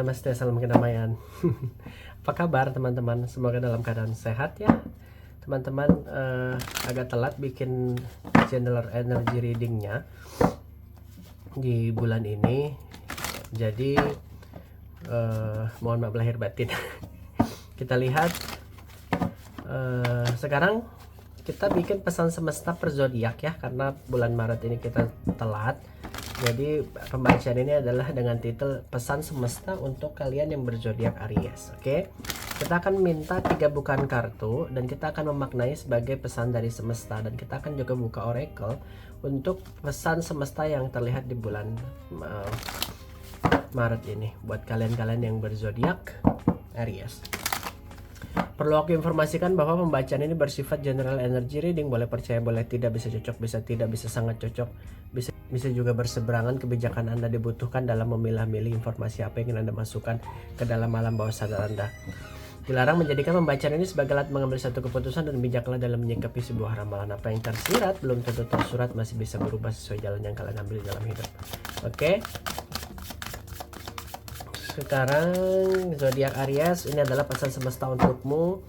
Namaste, salam kedamaian. Apa kabar teman-teman? Semoga dalam keadaan sehat ya. Teman-teman agak telat bikin general energy readingnya di bulan ini. Jadi mohon maaf lahir batin. Kita lihat sekarang kita bikin pesan semesta per zodiak ya, karena bulan Maret ini kita telat. Jadi pembacaan ini adalah dengan titel pesan semesta untuk kalian yang berzodiak Aries. Oke, kita akan minta 3 bukaan kartu dan kita akan memaknai sebagai pesan dari semesta, dan kita akan juga buka oracle untuk pesan semesta yang terlihat di bulan Maret ini buat kalian-kalian yang berzodiak Aries. Perlu aku informasikan bahwa pembacaan ini bersifat general energy reading, boleh percaya boleh tidak, bisa cocok bisa tidak, bisa sangat cocok, bisa juga berseberangan. Kebijakan Anda dibutuhkan dalam memilah-milih informasi apa yang ingin Anda masukkan ke dalam alam bawah sadar Anda. Dilarang menjadikan pembacaan ini sebagai alat mengambil satu keputusan, dan bijaklah dalam menyikapi sebuah ramalan. Apa yang tersirat belum tentu tersurat, masih bisa berubah sesuai jalan yang kalian ambil dalam hidup. Oke. Sekarang zodiak Aries, ini adalah pesan semesta untukmu.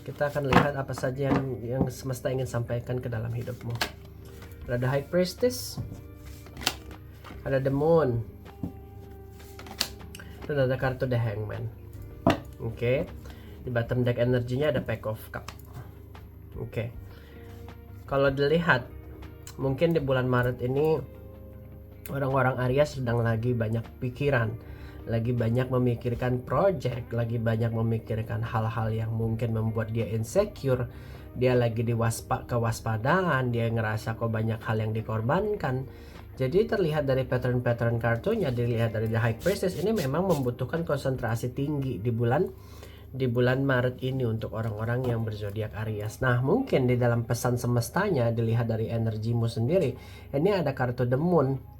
Kita akan lihat apa saja yang semesta ingin sampaikan ke dalam hidupmu. Ada The High Priestess, ada The Moon, dan ada kartu The Hangman. Oke. Di bottom deck energinya ada Pack of Cup. Oke. Kalau dilihat, mungkin di bulan Maret ini orang-orang Aries sedang lagi banyak pikiran, lagi banyak memikirkan project, lagi banyak memikirkan hal-hal yang mungkin membuat dia insecure. Dia lagi kewaspadaan, dia ngerasa kok banyak hal yang dikorbankan. Jadi terlihat dari pattern-pattern kartunya, dilihat dari The High Priestess, ini memang membutuhkan konsentrasi tinggi di bulan Maret ini untuk orang-orang yang berzodiak Aries. Nah, mungkin di dalam pesan semestanya dilihat dari energimu sendiri, ini ada kartu The Moon.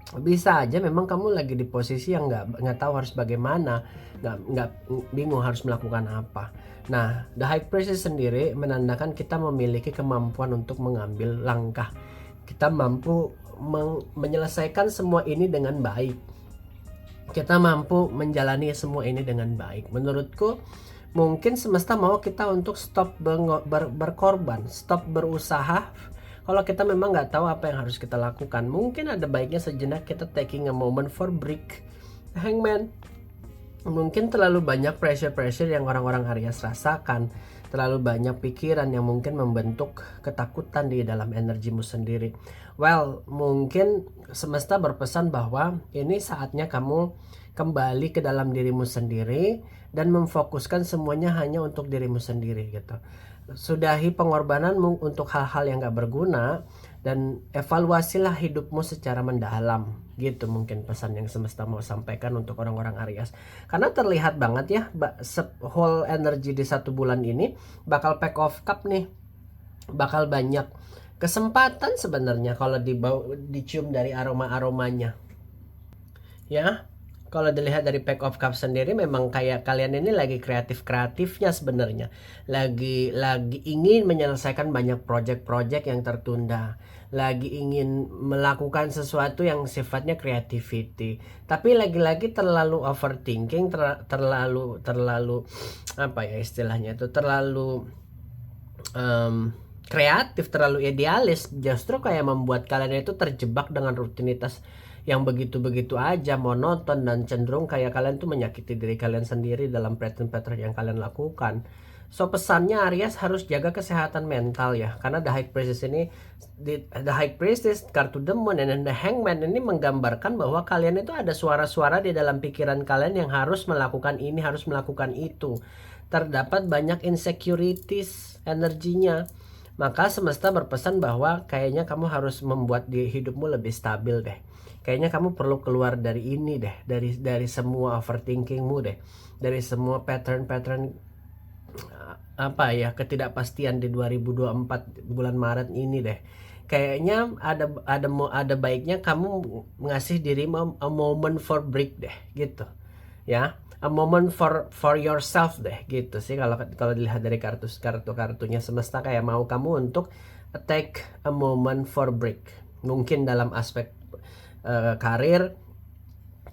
Bisa aja memang kamu lagi di posisi yang nggak tahu harus bagaimana, nggak bingung harus melakukan apa. Nah, The High Priestess sendiri menandakan kita memiliki kemampuan untuk mengambil langkah. Kita mampu menyelesaikan semua ini dengan baik. Kita mampu menjalani semua ini dengan baik. Menurutku, mungkin semesta mau kita untuk stop berkorban, stop berusaha. Kalau kita memang nggak tahu apa yang harus kita lakukan, mungkin ada baiknya sejenak kita taking a moment for break. Hangman, mungkin terlalu banyak pressure yang orang-orang Aries rasakan, terlalu banyak pikiran yang mungkin membentuk ketakutan di dalam energimu sendiri. Well, mungkin semesta berpesan bahwa ini saatnya kamu kembali ke dalam dirimu sendiri dan memfokuskan semuanya hanya untuk dirimu sendiri gitu. Sudahi pengorbananmu untuk hal-hal yang gak berguna dan evaluasilah hidupmu secara mendalam. Gitu mungkin pesan yang semesta mau sampaikan untuk orang-orang Aries. Karena terlihat banget ya, whole energy di 1 bulan ini bakal Pack of Cup nih. Bakal banyak kesempatan sebenarnya kalau dicium dari aroma-aromanya. Ya. Kalau dilihat dari Pack of Cups sendiri, memang kayak kalian ini lagi kreatifnya sebenarnya. Lagi ingin menyelesaikan banyak project-project yang tertunda. Lagi ingin melakukan sesuatu yang sifatnya creativity. Tapi lagi-lagi terlalu overthinking, terlalu apa ya istilahnya itu, terlalu kreatif, terlalu idealis, justru kayak membuat kalian itu terjebak dengan rutinitas yang begitu-begitu aja, monoton, dan cenderung kayak kalian tuh menyakiti diri kalian sendiri dalam pattern-pattern yang kalian lakukan. So pesannya Aries harus jaga kesehatan mental ya, karena The High Priestess, kartu The Moon, dan The Hangman ini menggambarkan bahwa kalian itu ada suara-suara di dalam pikiran kalian yang harus melakukan ini, harus melakukan itu. Terdapat banyak insecurities energinya. Maka semesta berpesan bahwa kayaknya kamu harus membuat hidupmu lebih stabil deh. Kayaknya kamu perlu keluar dari ini deh, dari semua overthinkingmu deh, dari semua pattern apa ya, ketidakpastian di 2024 bulan Maret ini deh. Kayaknya ada baiknya kamu ngasih dirimu a moment for break deh, gitu. Ya, a moment for yourself deh, gitu sih kalau dilihat dari kartunya semesta, kayak mau kamu untuk take a moment for break. Mungkin dalam aspek karir,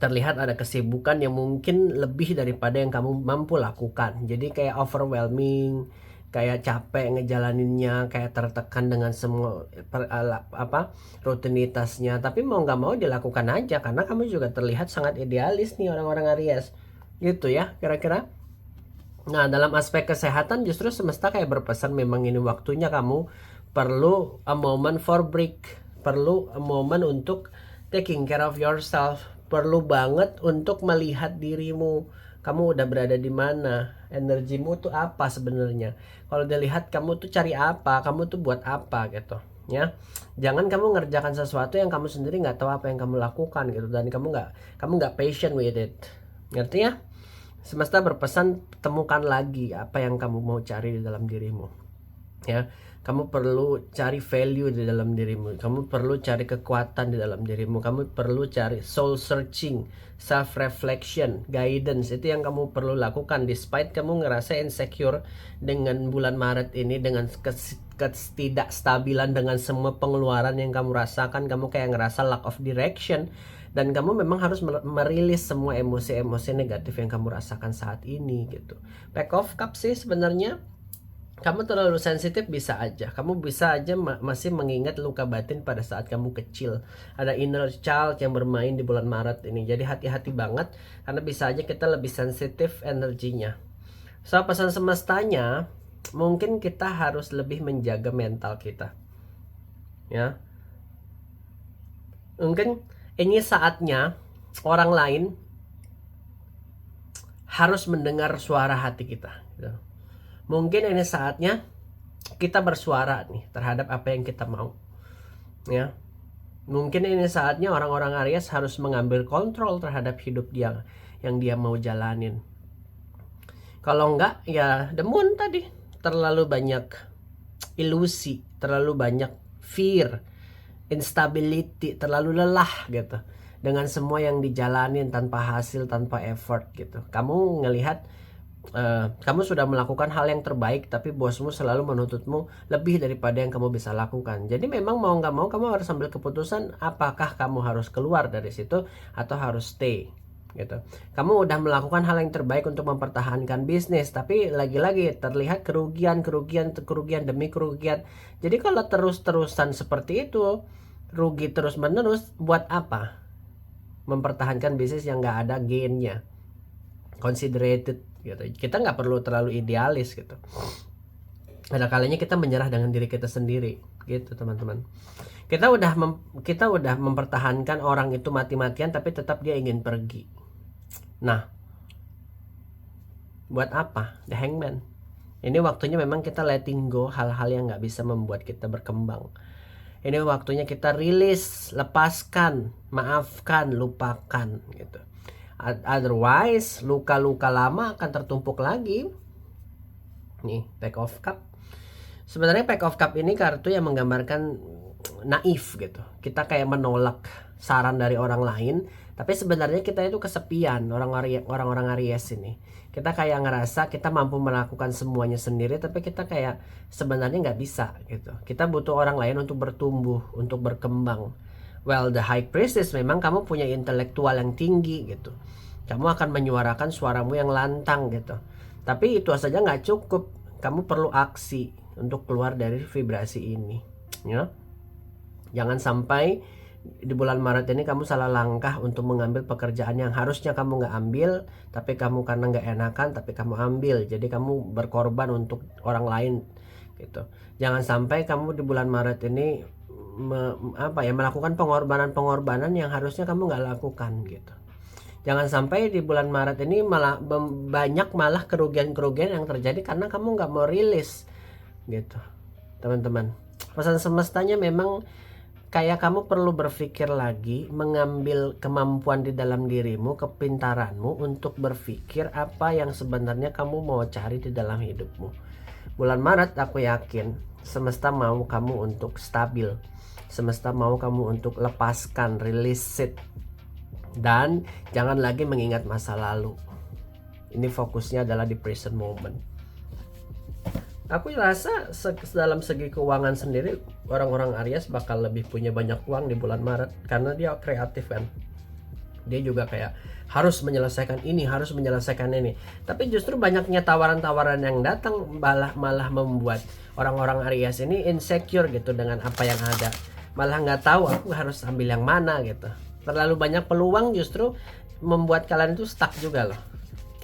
terlihat ada kesibukan yang mungkin lebih daripada yang kamu mampu lakukan. Jadi kayak overwhelming, kayak capek ngejalaninnya, kayak tertekan dengan semua rutinitasnya. Tapi mau nggak mau dilakukan aja karena kamu juga terlihat sangat idealis nih orang-orang Aries. Gitu ya kira-kira. Nah, dalam aspek kesehatan justru semesta kayak berpesan memang ini waktunya kamu perlu a moment for break, perlu a moment untuk taking care of yourself, perlu banget untuk melihat dirimu. Kamu udah berada di mana? Energimu tuh apa sebenarnya? Kalau dilihat kamu tuh cari apa? Kamu tuh buat apa gitu, ya? Jangan kamu ngerjakan sesuatu yang kamu sendiri nggak tahu apa yang kamu lakukan gitu dan kamu nggak patient with it. Ngerti ya? Semesta berpesan temukan lagi apa yang kamu mau cari di dalam dirimu. Ya, kamu perlu cari value di dalam dirimu. Kamu perlu cari kekuatan di dalam dirimu. Kamu perlu cari soul searching, self reflection, guidance. Itu yang kamu perlu lakukan despite kamu ngerasa insecure dengan bulan Maret ini, dengan ketidakstabilan, dengan semua pengeluaran yang kamu rasakan. Kamu kayak ngerasa lack of direction. Dan kamu memang harus merilis semua emosi-emosi negatif yang kamu rasakan saat ini gitu. Pack of Cups sih sebenarnya kamu terlalu sensitif bisa aja. Kamu bisa aja masih mengingat luka batin pada saat kamu kecil. Ada inner child yang bermain di bulan Maret ini. Jadi hati-hati banget karena bisa aja kita lebih sensitif energinya. So pesan semestanya mungkin kita harus lebih menjaga mental kita. Ya. Mungkin ini saatnya orang lain harus mendengar suara hati kita. Mungkin ini saatnya kita bersuara nih terhadap apa yang kita mau. Ya, mungkin ini saatnya orang-orang Aries harus mengambil kontrol terhadap hidup dia yang dia mau jalanin. Kalau enggak, ya the moon tadi terlalu banyak ilusi, terlalu banyak fear, instability, terlalu lelah gitu dengan semua yang dijalanin tanpa hasil, tanpa effort gitu. Kamu ngelihat kamu sudah melakukan hal yang terbaik tapi bosmu selalu menuntutmu lebih daripada yang kamu bisa lakukan. Jadi memang mau nggak mau kamu harus ambil keputusan apakah kamu harus keluar dari situ atau harus stay gitu. Kamu udah melakukan hal yang terbaik untuk mempertahankan bisnis tapi lagi-lagi terlihat kerugian demi kerugian. Jadi kalau terus-terusan seperti itu, rugi terus-menerus, buat apa mempertahankan bisnis yang nggak ada gainnya? Considerated gitu. Kita nggak perlu terlalu idealis gitu. Ada kalanya kita menyerah dengan diri kita sendiri gitu teman-teman. Kita udah mempertahankan orang itu mati-matian tapi tetap dia ingin pergi. Nah, buat apa? The Hangman. Ini waktunya memang kita letting go hal-hal yang nggak bisa membuat kita berkembang. Ini waktunya kita rilis, lepaskan, maafkan, lupakan gitu. Otherwise, luka-luka lama akan tertumpuk lagi. Nih, Pack of Cup. Sebenarnya Pack of Cup ini kartu yang menggambarkan naif gitu. Kita kayak menolak saran dari orang lain, tapi sebenarnya kita itu kesepian, orang-orang Aries ini. Kita kayak ngerasa kita mampu melakukan semuanya sendiri, tapi kita kayak sebenarnya nggak bisa gitu. Kita butuh orang lain untuk bertumbuh, untuk berkembang. Well, the High Priestess memang kamu punya intelektual yang tinggi gitu. Kamu akan menyuarakan suaramu yang lantang gitu. Tapi itu saja nggak cukup. Kamu perlu aksi untuk keluar dari vibrasi ini. Ya. Jangan sampai di bulan Maret ini kamu salah langkah untuk mengambil pekerjaan yang harusnya kamu nggak ambil, tapi kamu karena nggak enakan, tapi kamu ambil. Jadi kamu berkorban untuk orang lain gitu. Jangan sampai kamu di bulan Maret ini melakukan pengorbanan yang harusnya kamu nggak lakukan gitu. Jangan sampai di bulan Maret ini banyak kerugian-kerugian yang terjadi karena kamu nggak mau rilis gitu teman-teman. Pesan semestanya memang kayak kamu perlu berpikir lagi, mengambil kemampuan di dalam dirimu, kepintaranmu untuk berpikir apa yang sebenarnya kamu mau cari di dalam hidupmu. Bulan Maret aku yakin semesta mau kamu untuk stabil. Semesta mau kamu untuk lepaskan, release it. Dan jangan lagi mengingat masa lalu. Ini fokusnya adalah di present moment. Aku rasa dalam segi keuangan sendiri orang-orang Aries bakal lebih punya banyak uang di bulan Maret karena dia kreatif kan. Dia juga kayak harus menyelesaikan ini, harus menyelesaikan ini. Tapi justru banyaknya tawaran-tawaran yang datang malah membuat orang-orang Aries ini insecure gitu dengan apa yang ada. Malah nggak tahu aku harus ambil yang mana gitu. Terlalu banyak peluang justru membuat kalian itu stuck juga loh.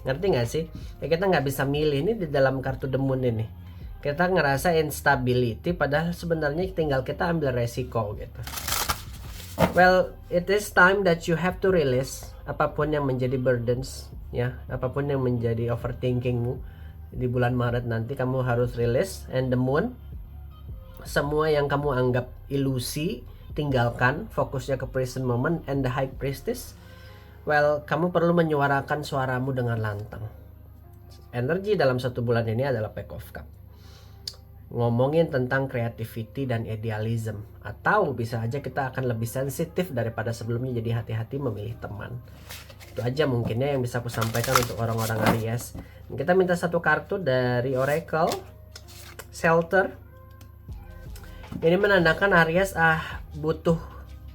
Ngerti nggak sih? Ya, kita nggak bisa milih ini di dalam kartu The Moon ini. Kita ngerasa instability, padahal sebenarnya tinggal kita ambil resiko gitu. Well, it is time that you have to release apapun yang menjadi burdens, ya, apapun yang menjadi overthinkingmu di bulan Maret nanti kamu harus release. And the Moon, semua yang kamu anggap ilusi, tinggalkan, fokusnya ke present moment. And the High Priestess, well, kamu perlu menyuarakan suaramu dengan lantang. Energi dalam 1 bulan ini adalah Pack of Cup. Ngomongin tentang creativity dan idealism, atau bisa aja kita akan lebih sensitif daripada sebelumnya, jadi hati-hati memilih teman. Itu aja mungkinnya yang bisa aku sampaikan untuk orang-orang Aries. Kita minta 1 kartu dari Oracle Shelter. Ini menandakan Aries butuh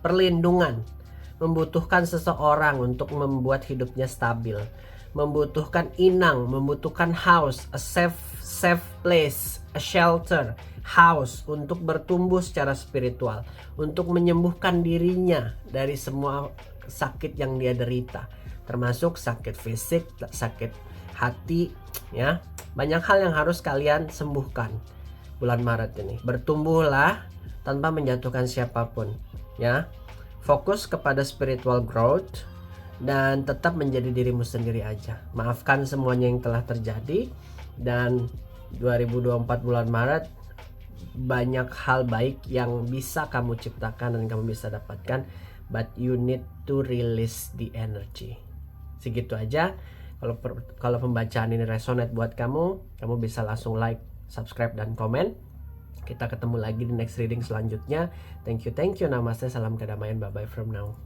perlindungan, membutuhkan seseorang untuk membuat hidupnya stabil, membutuhkan inang, membutuhkan house, a safe place, a shelter, house untuk bertumbuh secara spiritual, untuk menyembuhkan dirinya dari semua sakit yang dia derita, termasuk sakit fisik, sakit hati, ya. Banyak hal yang harus kalian sembuhkan bulan Maret ini. Bertumbuhlah tanpa menjatuhkan siapapun, ya. Fokus kepada spiritual growth dan tetap menjadi dirimu sendiri aja. Maafkan semuanya yang telah terjadi, dan 2024 bulan Maret banyak hal baik yang bisa kamu ciptakan dan kamu bisa dapatkan, but you need to release the energy. Segitu aja. Kalau pembacaan ini resonate buat kamu bisa langsung like, subscribe, dan komen. Kita ketemu lagi di next reading selanjutnya. Thank you. Namaste, salam kedamaian, bye bye from now.